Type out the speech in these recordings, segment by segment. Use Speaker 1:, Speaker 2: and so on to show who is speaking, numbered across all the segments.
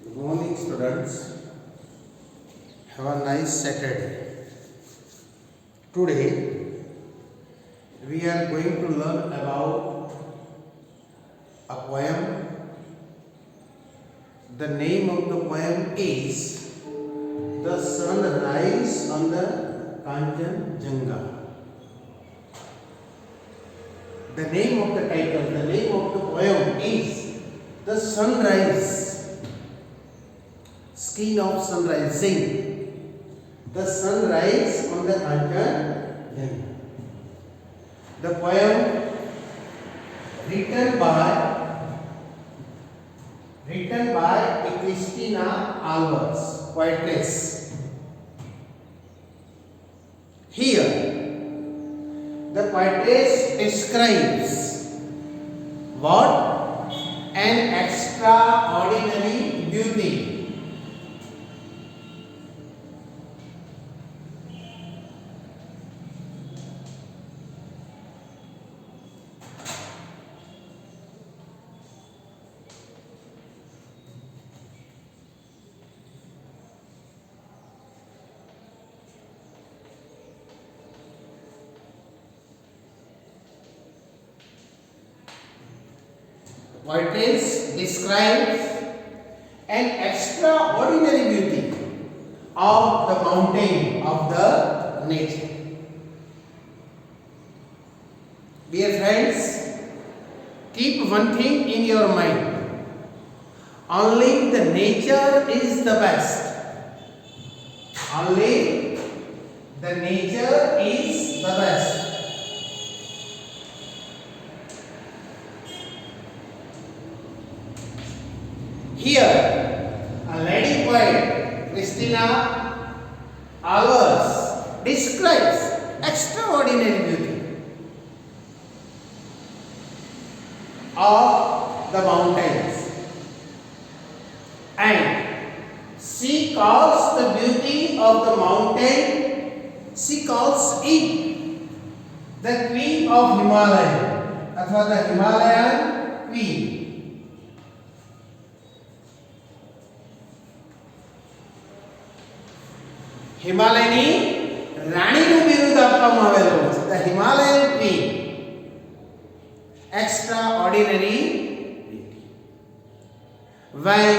Speaker 1: Good morning, students. Have a nice Saturday. Today, we are going to learn about a poem. The name of the poem is The Sunrise on the Kanchenjunga. The name of the title, the name of the poem is The Sunrise. Skin of sunrising. The sunrise on the Kanchenjunga. The poem written by Christina Alvarez, poetess. Here, the poetess describes what? An extraordinary beauty. Poetess describes an extraordinary beauty of the mountain, of the nature. Dear friends, keep one thing in your mind. Only the nature is the best. Only the nature is the best. Here, a lady poet, Christina Alvarez, describes extraordinary beauty of the mountains, and she calls the beauty of the mountain, she calls it the queen of Himalaya, अथवा the Himalayan queen. હિમાલયની રાણીનું બિરુદ આપવામાં આવેલું છે. The Himalayan Queen. Extraordinary beauty. When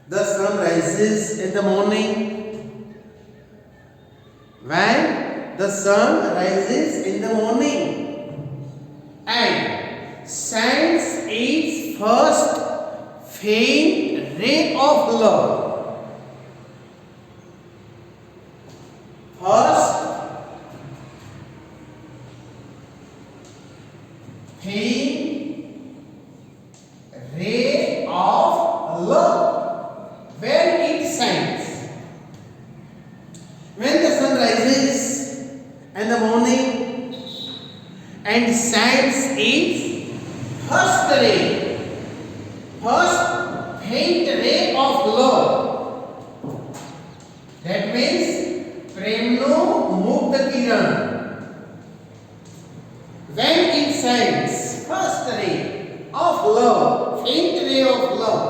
Speaker 1: the sun rises in the morning, when the sun rises in the morning and sends its first faint ray of love, first faint ray of love, when it shines, when the sun rises in the morning and shines its first ray, first faint ray of love, that means प्रेमनो मुक्त किरण, when it shines first ray of love, faint ray of love,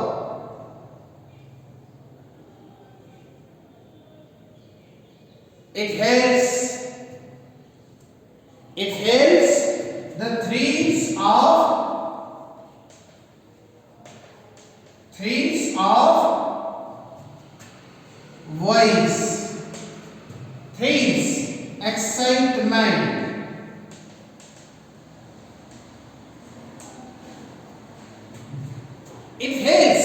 Speaker 1: it has the thrills of voice, thrills, excitement. It has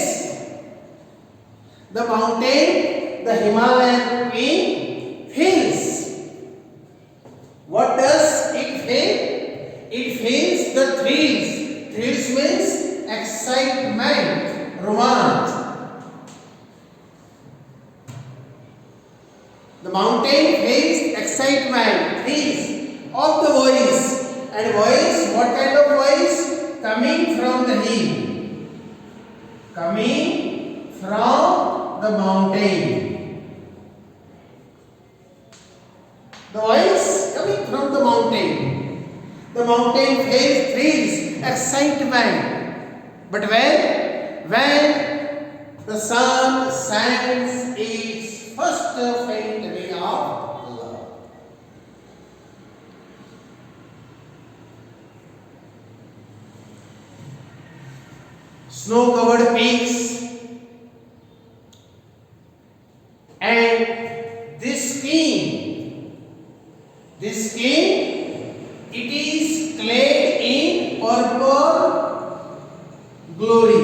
Speaker 1: the mountain, the Himalayan queen feels. What does it feel? It feels the thrills. Thrills means excitement, romance. The mountain feels excitement, thrills of the voice. And voice, what kind of voice? Coming from the hill, coming from the mountain. The voice coming from the mountain. The mountain feels thrills, excitement. But when when the sun shines its first faint ray of love. Snow-covered peaks and this king, it is clad in purple glory.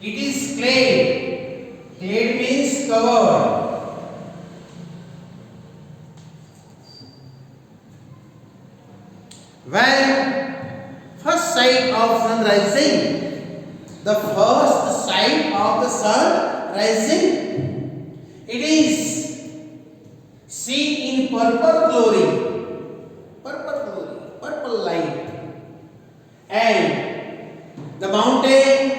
Speaker 1: It is clad. Clad means covered. When first sight of sun rising, the first sight of the sun rising, it is seen in purple glory, purple light, and the mountain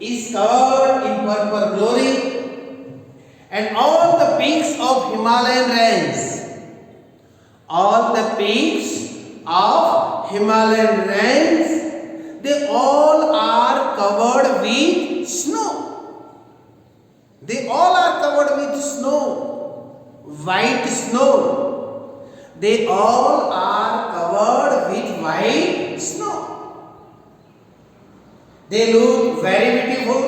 Speaker 1: is covered in purple glory, and all the peaks of Himalayan range, all the peaks of Himalayan range, they all are covered with snow. They all are covered with snow, white snow. They all are covered with white snow. They look very beautiful.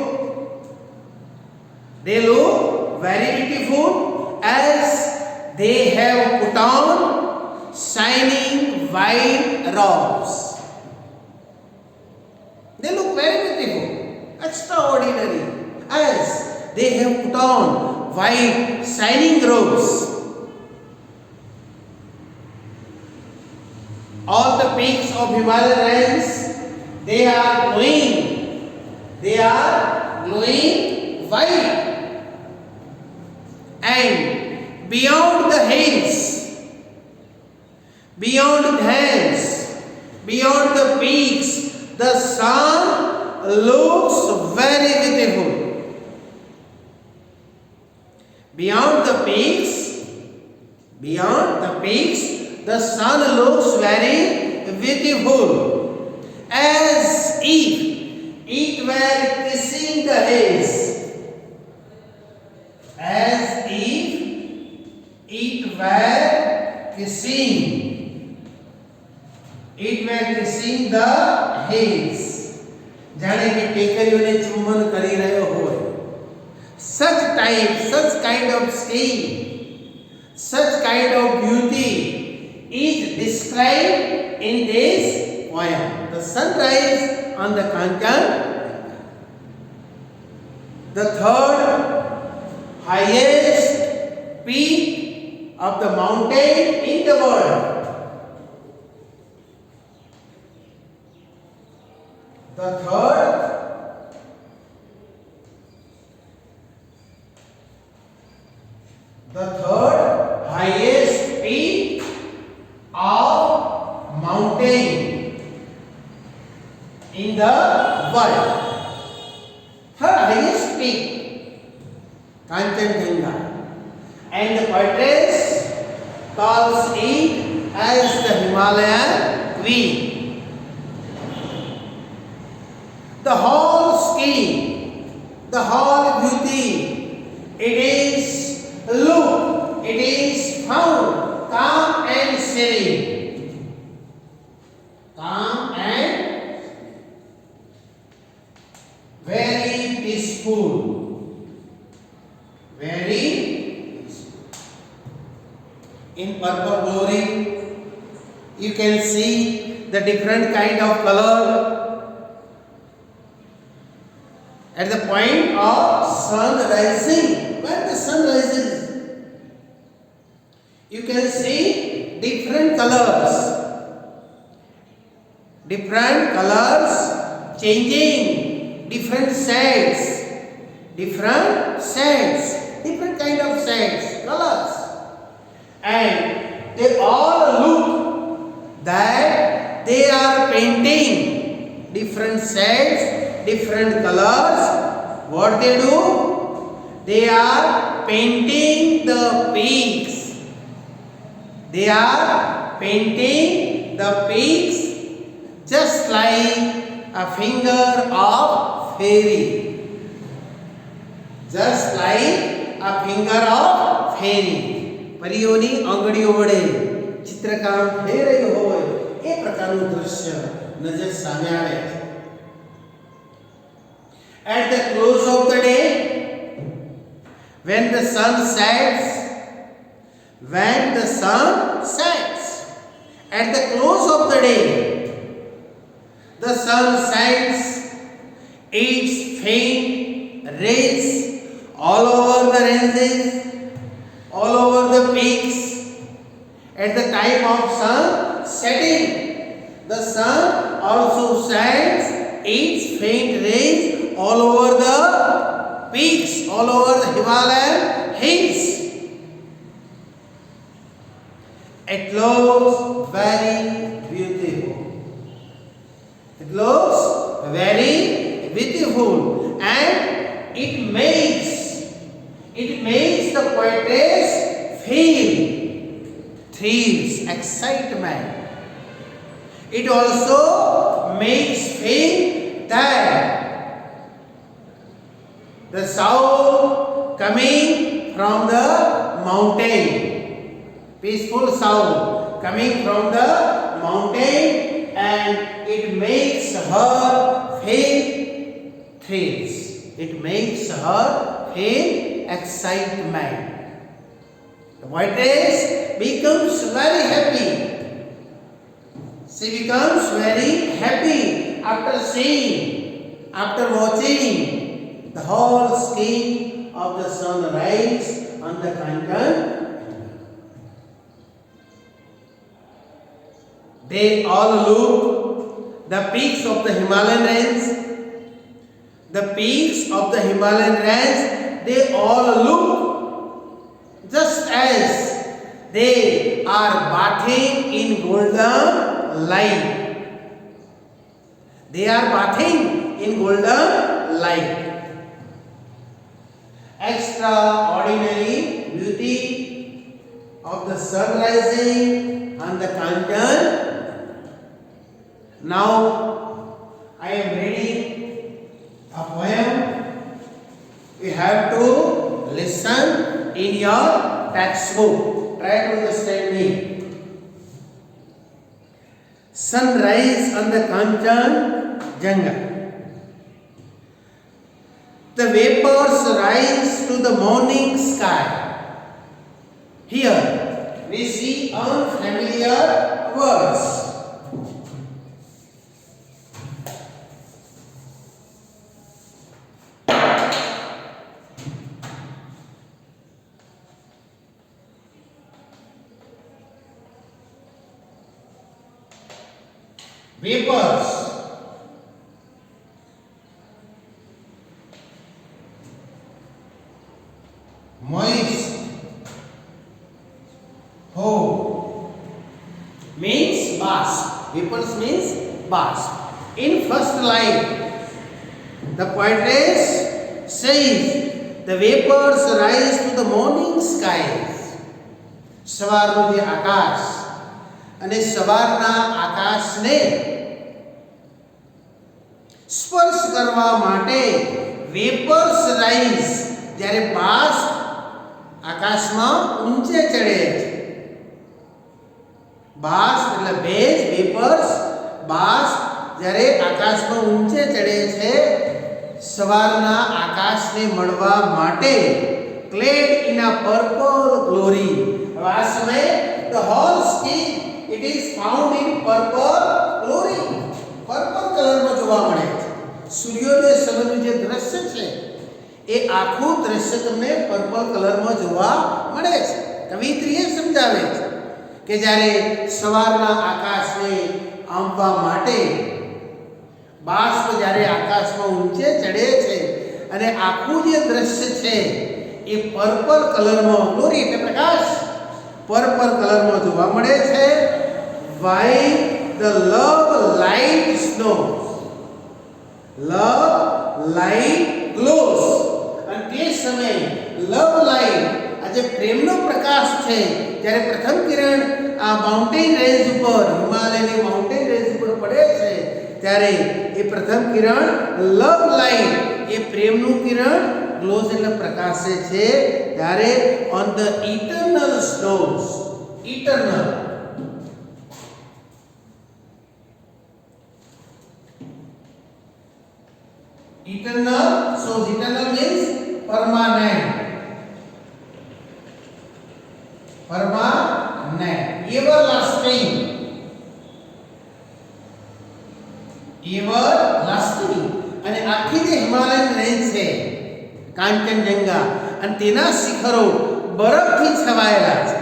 Speaker 1: They look very beautiful as they have put on shining white robes. They look very beautiful, extraordinary, as they have put on white shining robes. All the peaks of Himalayan range, they are glowing. They are glowing white. And beyond the hills, beyond the peaks, the sun looks very beautiful. Beyond the peaks, the sun looks very beautiful, as if it were kissing the hills. As if it were kissing the hills. जाने कि टेकरीओने चुंबन करी रह्यो होय. Such kind of scene, such kind of beauty is described in this poem. The sunrise on the Kanchan, the third highest peak of the mountain in the world. The third highest peak of mountain in the world. Third highest peak, Kanchenjunga, and the poetess calls it as the Himalayan Queen. The whole scheme, the whole beauty, it is found calm and serene. Calm and very peaceful. Very peaceful. In purple glory, you can see the different kind of color. At the point of sun rising, when the sun rises, you can see different colors changing, different kind of shades, colors, and they all look that they are painting different shades, different colors. What they do? They are painting the peaks. They are painting the peaks just like a finger of fairy. Just like a finger of fairy. परियोनी आंगड़ियों वडे चित्रकाम થઈ રહ્યું હોય એ પ્રકારનું દ્રશ્ય નજર સામે આવે છે. At the close of the day, when the sun sets, at the close of the day, the sun sets its faint rays all over the ranges, all over the peaks. At the time of sun setting, the sun also shines its faint rays all over the peaks, all over the Himalayan hills. It looks very beautiful. It looks very beautiful, and it makes the poetess feel thrills, excitement. It also makes feel that the sound coming from the mountain, peaceful sound coming from the mountain, and it makes her feel thrills. It makes her feel excitement. The poetess becomes very happy. She becomes very happy after watching the whole scheme of the sunrise on the Kanchan. They all look the peaks of the Himalayan range. The peaks of the Himalayan range, they all look just as they are bathing in golden light. They are bathing in golden light. Extraordinary beauty of the sun rising on the Kanchan. Now I am reading a poem. You have to listen in your textbook. Try to understand me. Sunrise on the Kanchanjunga. The vapors rise to the morning sky. Here we see unfamiliar words. Vapors, moist, means bath. Vapors means bath. In first line, the poetess says the vapors rise to the morning skies. સવારનું જે આકાશ અને સવારના આકાશને સ્પર્શ કરવા માટે vapours rise, જ્યારે બાષ્પ આકાશમાં ઊંચે ચડે છે. બાષ્પ એટલે ભેજ, વેપર્સ બાષ્પ જ્યારે આકાશમાં ઊંચે ચડે છે સવારના આકાશને મળવા માટે, clad in a purple glory. હવે આ સમયે the whole sky it is found in purple glory. Purple કલરમાં જોવા મળે છે. સૂર્યોદય સમયનું જે દ્રશ્ય છે એ આખું દ્રશ્ય તમને પર્પલ કલરમાં જોવા મળે છે. કવિત્રીએ સમજાવે છે કે જ્યારે સવારના આકાશને આંબવા માટે બાષ્પ જ્યારે આકાશમાં ઊંચે ચડે છે અને આખું જે દ્રશ્ય છે એ પર્પલ કલરમાં, ગ્લોરી એટલે પ્રકાશ, પર્પલ કલરમાં જોવા મળે છે. While the love light snows, love light glows. અને તે સમયે લવ લાઇટ, આ જે પ્રેમનો પ્રકાશ છે, જ્યારે પ્રથમ કિરણ આ માઉન્ટેન રેન્જ ઉપર, હિમાલયની માઉન્ટેન રેન્જ ઉપર પડે પડે છે ત્યારે એ પ્રથમ કિરણ લવ લાઇટ, એ પ્રેમનું કિરણ, ગ્લોઝ એટલે પ્રકાશે છે ત્યારે on the eternal snows, eternal so eternal means permanent, everlasting, અને આખી જે હિમાલયન રેન્જ છે કાંચનજંગા અને તેના શિખરો બરફથી છવાયેલા છે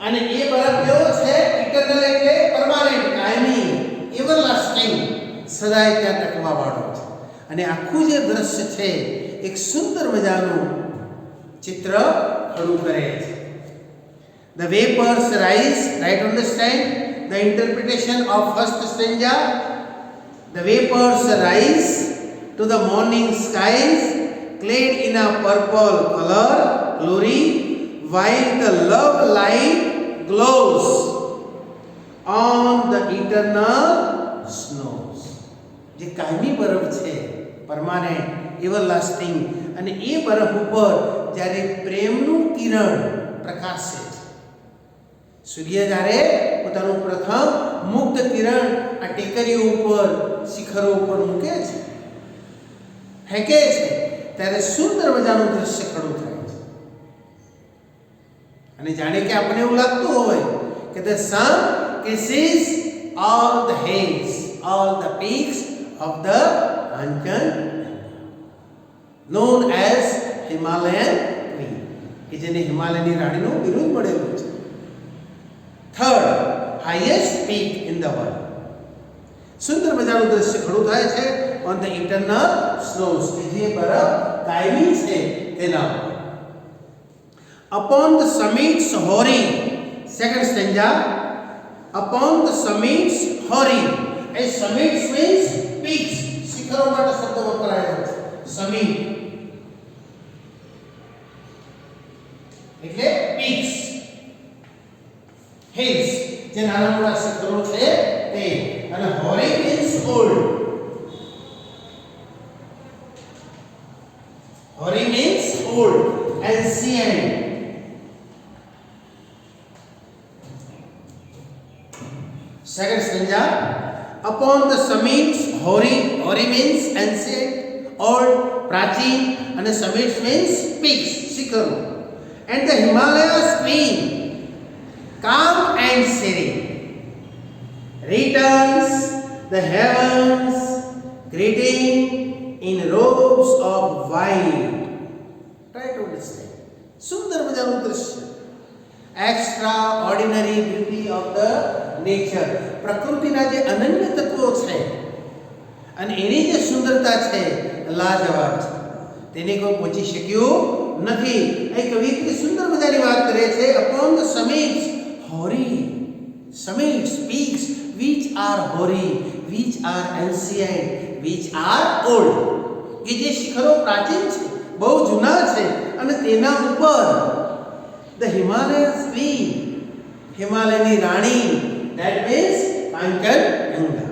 Speaker 1: અને એ બરફ કેવો છે ઇટર્નલ એટલે પરમાનન્ટ, કાયમી, એવરલાસ્ટિંગ, સદાય ત્યાં ટકવા વાળો છે અને આખું જે દ્રશ્ય છે એક સુંદર મજાનું ચિત્ર ખડું કરે છે. The vapors rise, try to understand the interpretation of first stanza. The vapors rise to the morning skies, clad in a purple color, glory, while the love light glows on the eternal snows. જે કાયમી બરફ છે, permanent, everlasting, અને એ બરફ ઉપર જ્યારે પ્રેમનું કિરણ પ્રકાશે છે, સૂર્ય જ્યારે પોતાનું પ્રથમ મુક્ત કિરણ આ ટેકરીઓ ઉપર, શિખરો ઉપર મૂકે છે, ફેંકે છે, ત્યારે સુંદર મજાનું દ્રશ્ય ખડું થાય છે અને જાણે કે આપણને એવું લાગતું હોય કે the sun kisses all the hills, all the peaks of the Kanchanjunga, known as Himalayan Queen, કે જેને હિમાલયની રાણીનું બિરુદ મળેલું છે. Third highest peak in the world. સુંદર મજાનું દ્રશ્ય ખડું થાય છે on the eternal snows, કે જે બરફ કાયમી છે તેના ઉપર. Upon the summits hoary, second stanza, upon the summits hoary, a summits means peaks, શિખરો માટે શબ્દ વપરાયો છે. summit એટલે peaks, hills, જે નાના મોટા શિખરો છે તે, અને hoary means old, hoary means old, ancient. Second stanza, upon the summits hoary, hoary means ancient, old, prachin, and summits means peaks, શિખરો, and the Himalayas queen, calm and serene, returns the heavens greeting in robes of white. Try to understand. સુંદર મજાનું દ્રશ્ય, extraordinary beauty of the nature, પ્રકૃતિના જે અનન્ય તત્વો છે અને એની જે સુંદરતા છે લાજવાબ છે, તેને કોઈ પહોંચી શક્યું નથી. અહીં કવિત્રી સુંદર મજાની વાત કરે છે upon the summits hoary, summits, peaks which are hoary, which are ancient, which are old, કે જે શિખરો પ્રાચીન છે, બહુ જૂના છે અને તેના ઉપર the Himalayas queen, હિમાલયની રાણી, that means Kanchenjunga,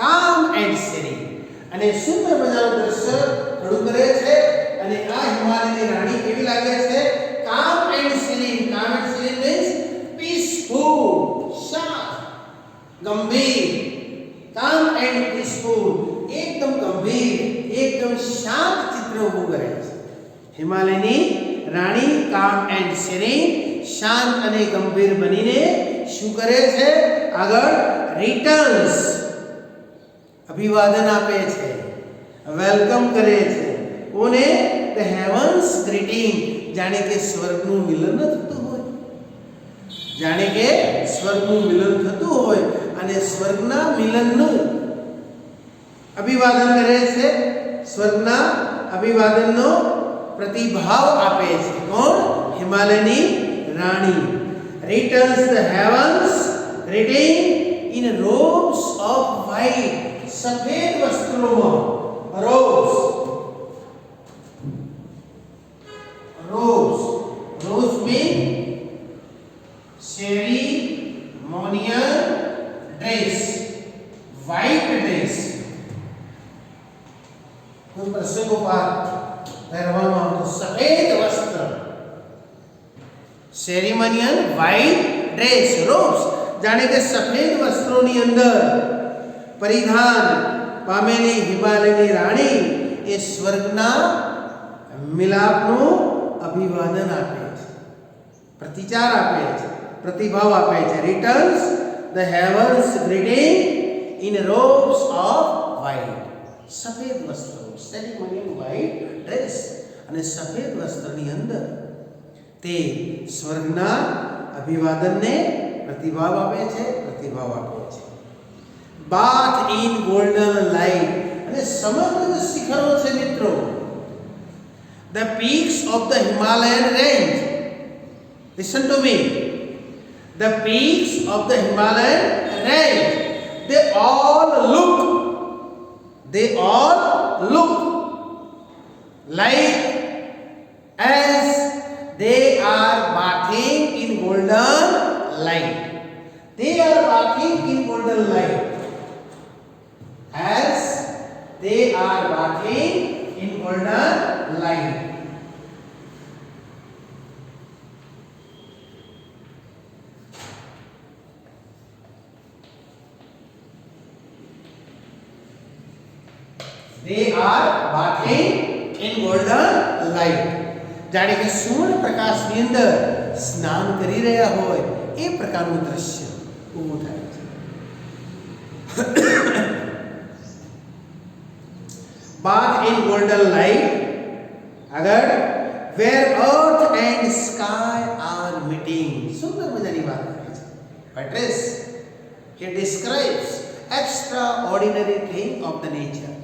Speaker 1: calm and serene, અને સુંદર મજાનું દ્રશ્ય ખડું કરે છે અને આ હિમાલયની રાણી કેવી લાગે છે? calm and serene. calm and serene means peaceful, શાંત, ગંભીર, calm and peaceful, એકદમ ગંભીર, એકદમ શાંત ચિત્ર ઊભું કરે છે. હિમાલયની રાણી calm and serene, શાંત અને ગંભીર બનીને શું કરે છે? આગળ રિટર્ન્સ, અભિવાદન આપે છે, વેલકમ કરે છે. કોને? ધ હેવન્સ ગ્રીટિંગ, જાણે કે સ્વર્ગનું મિલન થતું હોય, જાણે કે સ્વર્ગનું મિલન થતું હોય અને સ્વર્ગના મિલનનું અભિવાદન કરે છે, સ્વર્ગના અભિવાદનનો પ્રતિભાવ આપે છે. કોણ? હિમાલયની રાણી. returns the heavens greeting in robes of white, સફેદ વસ્ત્રોમાં, robes, robes, robes mean ceremonial dress, કોઈ પ્રસંગોપાત પહેરવામાં આવતું સફેદ વસ્ત્ર, સેરેમોનિયલ વ્હાઇટ ડ્રેસ, રોબ્સ, જાણે કે સફેદ વસ્ત્રોની અંદર પરિધાન પામેલી હિમાલયની રાણી એ સ્વર્ગના મિલાપનું અભિવાદન આપે છે, પ્રતિચાર આપે છે, પ્રતિભાવ આપે છે. Returns the heavens greeting in robes of white, સફેદ વસ્ત્રો, સેરેમોનિયલ વ્હાઇટ ડ્રેસ અને સફેદ વસ્ત્રની અંદર તે સ્વર્ગના અભિવાદનને પ્રતિભાવ આપે છે. બાથ ઇન ગોલ્ડન લાઇટ, અને સમગ્ર શિખરો છે મિત્રો, the peaks of the Himalayan range, listen to me, the peaks of the Himalayan range, they all look like as they are bathing in golden light. They are bathing in golden light. As they are bathing in golden light. They are bathing in golden light. જાણે કે સુવર્ણ પ્રકાશની અંદર સ્નાન કરી રહ્યા હોય એ પ્રકારનું દ્રશ્ય ઊભું થાય છે. Bath in golden light. આગળ, where earth and sky are meeting. સુંદર મજાની વાત કરે છે. Patrice, he describes extraordinary thing of the nature.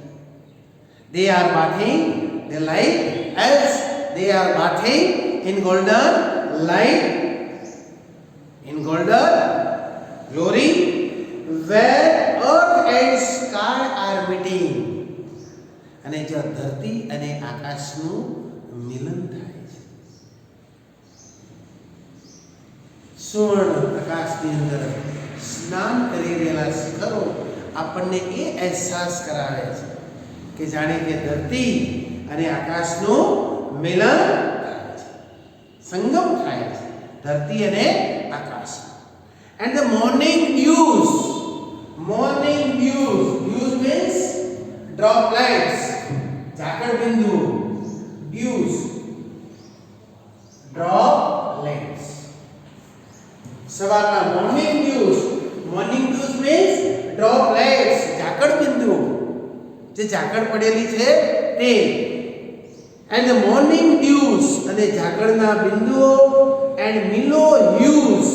Speaker 1: They are bathing, they like as they are bathing in golden light, in golden glory, where earth and sky are meeting. અને જો ધરતી અને આકાશનું મિલન થાય છે, સુવર્ણ પ્રકાશની અંદર સ્નાન કરી રહેલા શિખરો આપણને એ અહેસાસ કરાવે છે કે જાણે કે ધરતી અને આકાશનું મિલન થાય છે, સંગમ થાય છે ધરતી અને આકાશ. And the morning dews, morning dews, dews means droplets, ઝાકળ બિંદુ, ડ્યુઝ, droplets. સવારના morning dews, morning dews means droplets, ઝાકળ બિંદુ, જે ઝાકળ પડેલી છે તે. એન્ડ ધ મોર્નિંગ ડ્યુઝ, અને ઝાકળના બિંદુઓ. એન્ડ મિલો હ્યુઝ,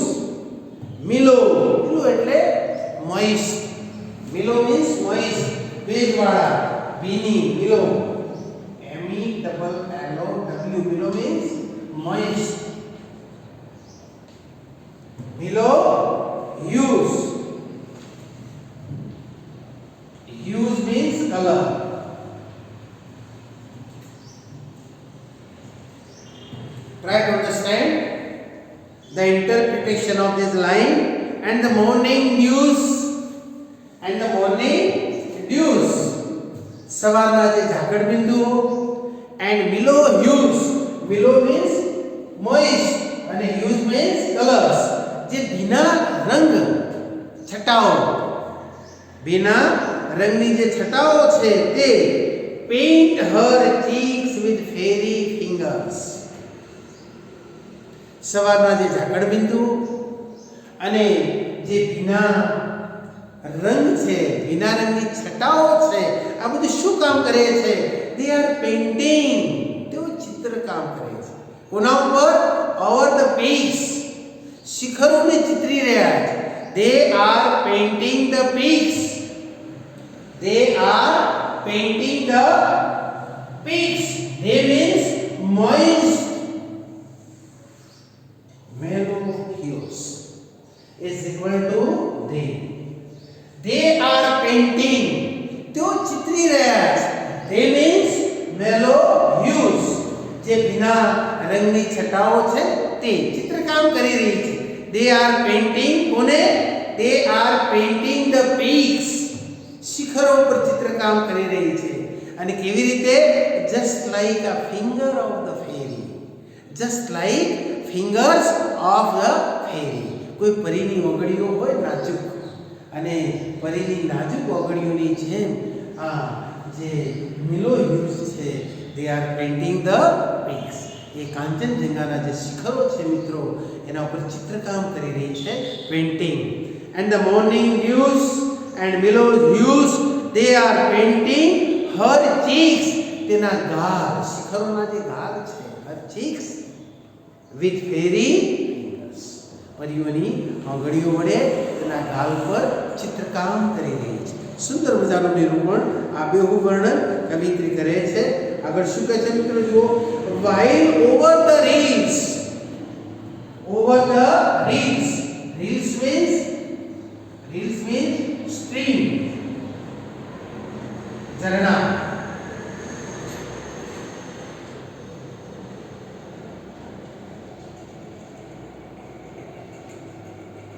Speaker 1: મિલો, મિલો એટલે મોઇસ્ટ, મિલો મીન્સ મોઇસ્ટ, ભેજવાળા, ભીની, mellow, MELLOW, mellow means moist, mellow hues, hue means color. Try to understand the interpretation of this line. And the morning dews, and the morning dews, સવારના જે ઝાકળ બિંદુઓ. and Milo hues, Milo means moist અને hues means colors, જે ભીના રંગ છટાઓ, ભીના રંગની જે છટાઓ છે તે paint her cheeks with fairy fingers. સવારના જે ઝાકળ બિંદુ અને જે ભીના રંગ છે, ભીના રંગની છટાઓ છે, આ બધું શું કામ કરે છે? they are painting, તેઓ ચિત્રકામ કરે છે. કોના ઉપર? over the peaks, શિખરોને ચિતરી રહ્યા છે. they are painting the peaks, they are painting the peaks. they means moist, mellow hues is equal to they. they are painting, તેઓ ચિતરી રહ્યા છે. they means mellow hues, જે ભીના રંગની છટાઓ છે તે ચિત્રકામ કરી રહી છે. they are painting કોને? they are painting the peaks, શિખરો પર ચિત્રકામ કરી રહી છે. અને કેવી રીતે? Just like a finger of the fairy, just like fingers of the fairy. કોઈ પરીની ઓગળીઓ હોય નાજુક, અને પરીની નાજુક ઓગળીઓની જેમ આ જે મિલો હ્યુઝ છે, they are painting the peaks. એ કાંચનજંગાના જે શિખરો છે મિત્રો, એના ઉપર ચિત્રકામ કરી રહી છે, painting. And the morning dews and mellows hues, they are painting her cheeks. તેના ગાલ, શિખરોના જે ગાલ છે, her cheeks with fairy fingers. પરીઓની આંગળીઓ વડે તેના ગાલ પર ચિત્રકામ કરી રહી છે. સુંદર મજાનું નિરૂપણ, આબેહૂબ વર્ણન કવિત્રી કરે છે. આગળ શું કહે છે મિત્રો જુઓ, while over the reeds, over the reeds, reeds means stream, झरना.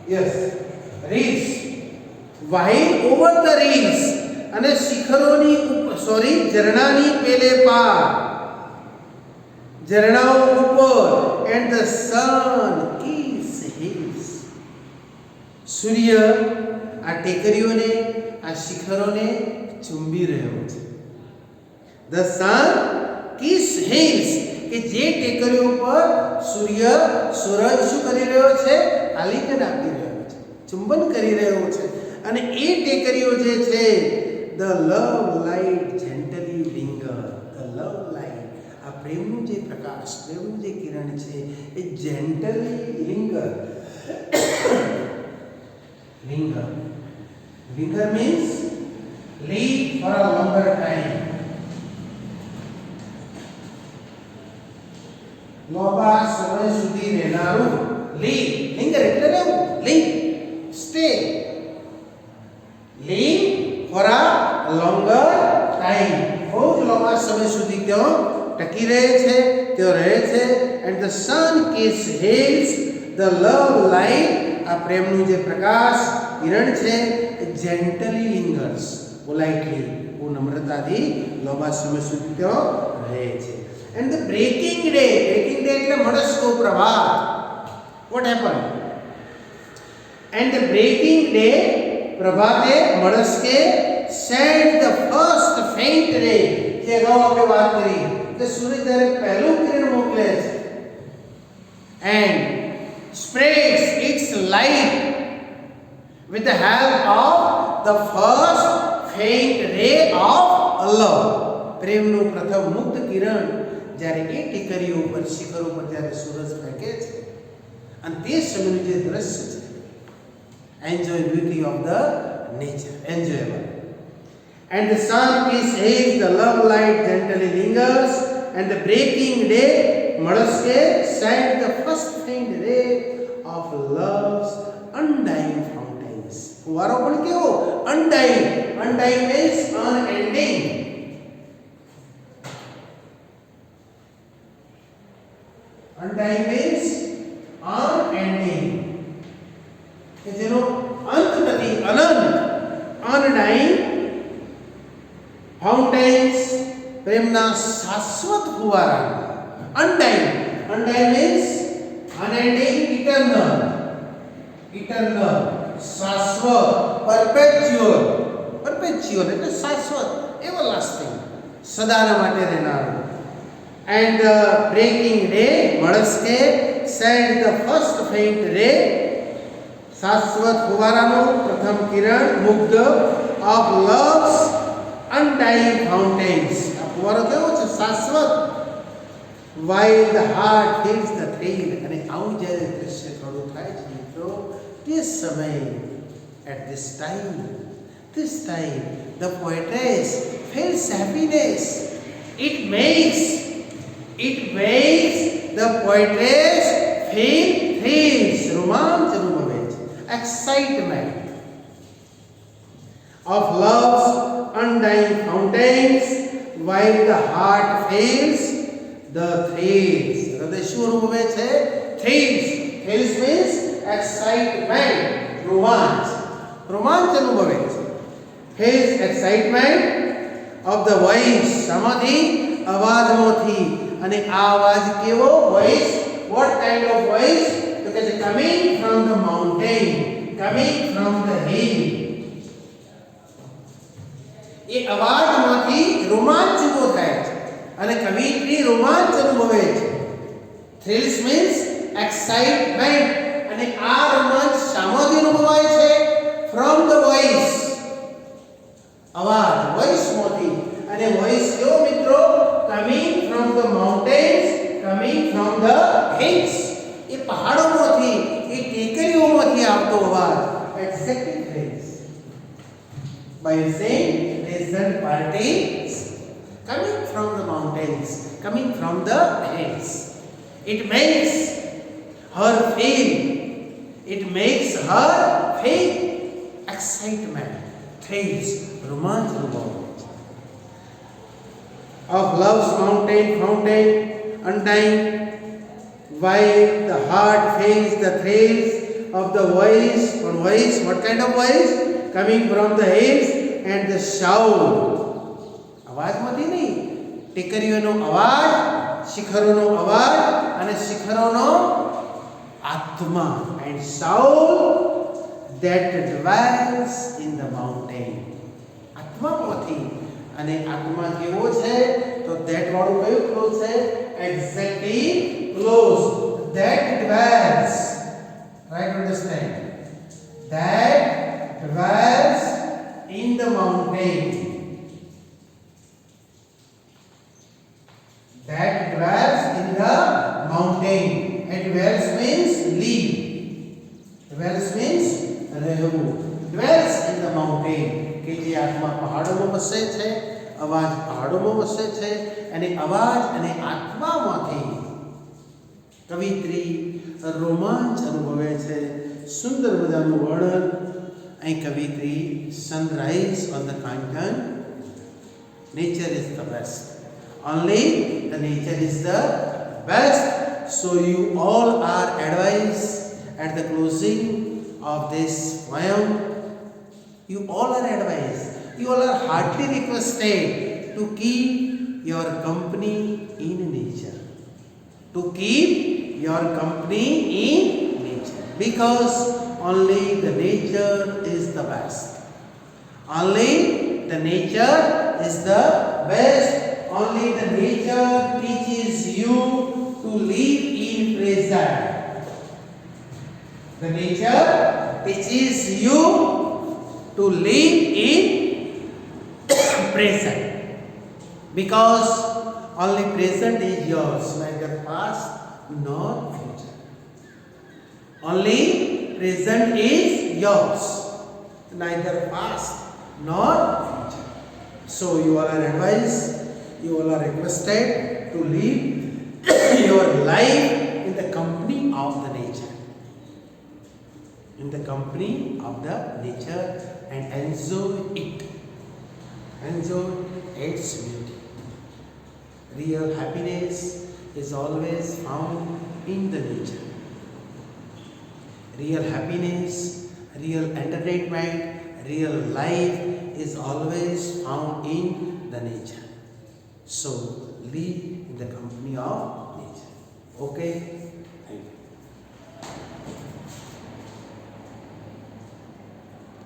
Speaker 1: yes, reeds, while over the reeds, અને શિખરોની ઉપર, સોરી, ઝરણાની પેલે પાર, ઝરણાઓ ઉપર, and the sun is his. સૂર્ય આ ટેકરીઓને, આ શિખરોને ચુંબી રહ્યો છે. the sun kiss hills, કે જે ટેકરીઓ પર સૂર્ય, સૂરજ શું કરી રહ્યો છે? આલિંગન આપી રહ્યો છે, ચુંબન કરી રહ્યો છે. અને એ ટેકરીઓ જે છે, the love light gently linger, the love light, આ પ્રેમનું જે પ્રકાશ, પ્રેમનું જે કિરણ છે, એ gently linger. linger, linger means live for a longer time. લાંબા સમય સુધી રહેનારું. live, linger એટલે રહેવું, live, stay, live for a longer time. બહુ જ લાંબા સમય સુધી તેઓ ટકી રહે છે, તેઓ રહે છે. and the sun kiss hills, the love light, આ પ્રેમનું જે પ્રકાશ કિરણ છે, gently lingers, politely, બહુ નમ્રતાથી લાંબા સમય સુધી તેઓ રહે છે. and the breaking day, breaking day એટલે મળસ્કો પ્રભાત. what happened? and the breaking day, પ્રભાતે મળસ્કે, sent the first faint ray, જે અગાઉ આપણે વાત કરી કે સૂર્ય જ્યારે પહેલું કિરણ મોકલે છે, and spreads its light with the help of the first faint ray of love. પ્રેમનું પ્રથમ મુક્ત કિરણ જ્યારે એ ટેકરીઓ ઉપર, શિખરો પર જ્યારે સૂરજ ફેંકે છે, અને તે સમયનું જે દ્રશ્ય છે, enjoy beauty of the nature, enjoyable. and the sun kiss hills, the love light gently lingers, and the breaking day મળસ્કે sent the first faint ray of love's undying fountains. ફુવારો પણ કેવો? undying, undying means unending. undying means unending, કે જેનો અંત નથી, અનંત. undying fountains, પ્રેમના શાશ્વત ફુવારા. undying, undying means unending, eternal, eternal, શાશ્વત, perpetual, perpetual એટલે શાશ્વત, everlasting, સદાના માટે રહેનારું. and the breaking day મળસ્કે sent the first faint ray, શાશ્વત ફુવારાનો પ્રથમ કિરણ, મુગ્ધ, of love's undying fountains. આ ફુવારો કેવો છે? શાશ્વત. while the heart feels the thrill, અને આવું જ્યારે દૃશ્ય થોડું થાય છે મિત્રો, તે સમયે, at this time, the poetess feels happiness. it makes the poetess feel thrills, રોમાંચ અનુભવે છે, excitement of love's undying fountains, while the heart feels the thrills. હૃદય શું અનુભવે છે? thrills. thrills means excitement, રોમાંચ, રોમાંચ અનુભવે છે. feels excitement of the voice. શામાંથી? અવાજમાંથી. અને આ અવાજ કેવો? voice. What kind of voice? તો કે છે coming from the mountain, coming from the hill. એ અવાજમાંથી રોમાંચ ઉભો થાય છે અને કવિત્રી રોમાંચ અનુભવે છે. Thrills means excitement. અને આ રોમાંચ શામાંથી અનુભવાય છે? From the voice. અવાજ વોઇસમાંથી. અને વોઇસ કેવો મિત્રો? Coming from the mountains, coming from the hills. એ પહાડોમાંથી, એ ટેકરીઓમાંથી આવતો અવાજ. Exactly thrills. By saying pleasant parties coming from the mountains, coming from the hills. It makes her feel excitement, thrills, romance of love's fountain undying, while the heart feels the thrills of the voice. Or voice, what kind of voice? Coming from the hills and the shout. અવાજમાંથી નહીં, ટેકરીઓનો અવાજ, શિખરોનો અવાજ અને શિખરોનો આત્મા. And soul that dwells in the mountain. આત્મામાંથી. અને આત્મા કેવો છે? તો that વાળું કયું ક્લોઝ છે? Exactly close. That dwells. Right, understand? That dwells in the mountain. That dwells in the mountain. And dwells means live. Dwells means રહેવું. Dwells in the mountain. કે જે આત્મા પહાડોમાં વસે છે, અવાજ પહાડોમાં વસે છે અને અવાજ અને આત્મામાંથી કવિત્રી રોમાંચ અનુભવે છે. સુંદર મજાનું વર્ણન અહીં કવિત્રી. Sunrise on the Kankan. Nature is the best. Only the nature is the best. So you all are advised at the closing of this poem. You all are advised. You all are heartily requested to keep your company in nature. To keep your company in nature. Because only the nature is the best. Only the nature is the best. Only the nature teaches you to live in present. The nature teaches you to live in present. Because only present is yours, neither past nor future. Only present is yours, neither past nor future. So you all are advised, you all are requested to live your life in the company of the nature. In the company of the nature and enjoy it. Enjoy its beauty. Real happiness is always found in the nature. Real happiness, real entertainment, real life is always found in the nature. So live in the company of nature. Okay?